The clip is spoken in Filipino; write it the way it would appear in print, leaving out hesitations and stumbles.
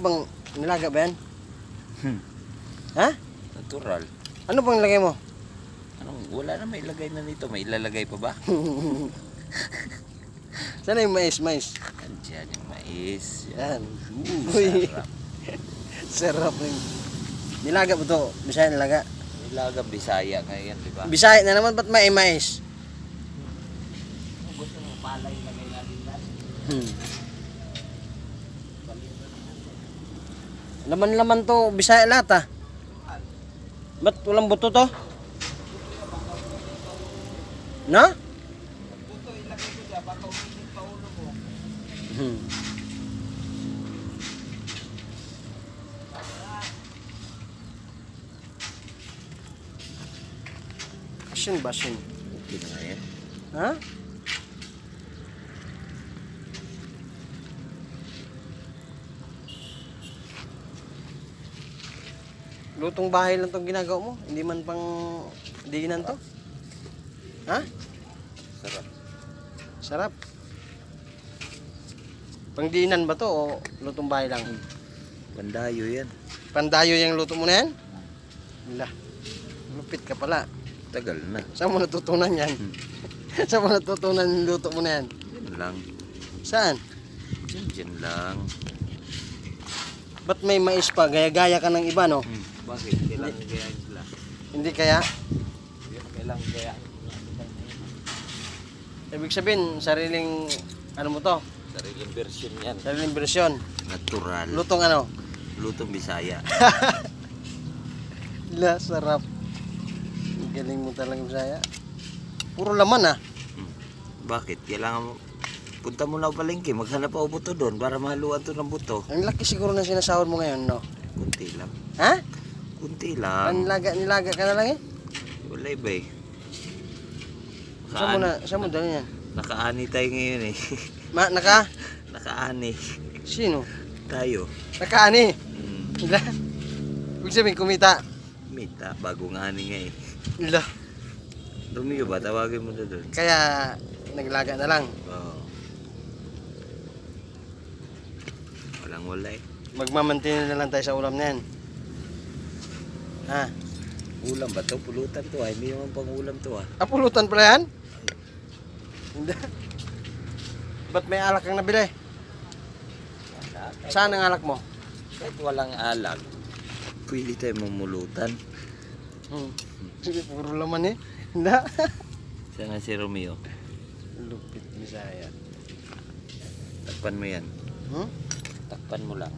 bang nilaga ba yan? Ha? Natural. Ano bang nilagay mo? Wala na may ilagay na nito. May ilalagay pa ba? Sana yung mais. Andiyan yung mais. Yan. Uy, Uy. sarap. Sarap ng nilaga mo to. Bisaya nilaga. Nilaga Bisaya ngayon, di ba? Bisaya na naman, ba't may mais? Gusto mo palay lagay natin lang. Laman-laman to, Bisaya lahat ah. Ba't walang buto to? Na? Buto ilagay ko dyan, baka uminig pa ulo mo. Basin. Okay na nga yan. Ha? Lutong bahay lang tong ginagawa mo? Hindi man pang diinan to? Ha? Sarap. Sarap. Pang diinan ba to o lutong bahay lang? Pandayo yan. Pandayo yung luto mo na yan? Wala. Lupit ka pala. Tagal na. Saan mo natutunan yan? Saan mo natutunan yung luto mo na yan? Yan lang. Saan? Diyan lang. Ba't may mais pa? Gaya-gaya ka ng iba, no? Bakit? Kailangan gayahin sila. Hindi kaya? Kailangan gayahin. Ibig sabihin, sariling, ano mo to? Sariling version yan. Sariling bersyon. Natural. Lutong ano? Lutong Bisaya. La, sarap. Ang galing mo talaga, Bisaya. Puro laman, ah. Bakit? Kailangan mo... Punta mo na palengke, maghanap ako buto doon para mahaluan to ng buto. Ang laki siguro na sinasahod mo ngayon, no? Kunti lang. Ha? Kunti lang. Nilaga ka na lang eh? Wala iba eh. Saan mo dali yan? Nakaani tayo ngayon eh. Nakaani. Sino? Tayo. Nakaani? Ila? Ibig sabihin, kumita? Mita, bagong ani nga eh. Ila? Romeo ba? Tawagin mo na doon. Kaya, naglaga na lang. Oo. Wala eh. Magmamantin na lang tayo sa ulam na yan. Ha? Ulam ba to? Pulutan to ah. Hindi naman pang ulam to ah. Pulutan pala yan? Hindi. Ba't may alak kang nabili? Saan ang alak mo? Kahit walang alag, pwede tayo mamulutan. Sige, puro laman eh. Hindi. Siya nga si Romeo. Lupit, Bisaya. Takpan mo yan. Hmm? Takpan mo lang.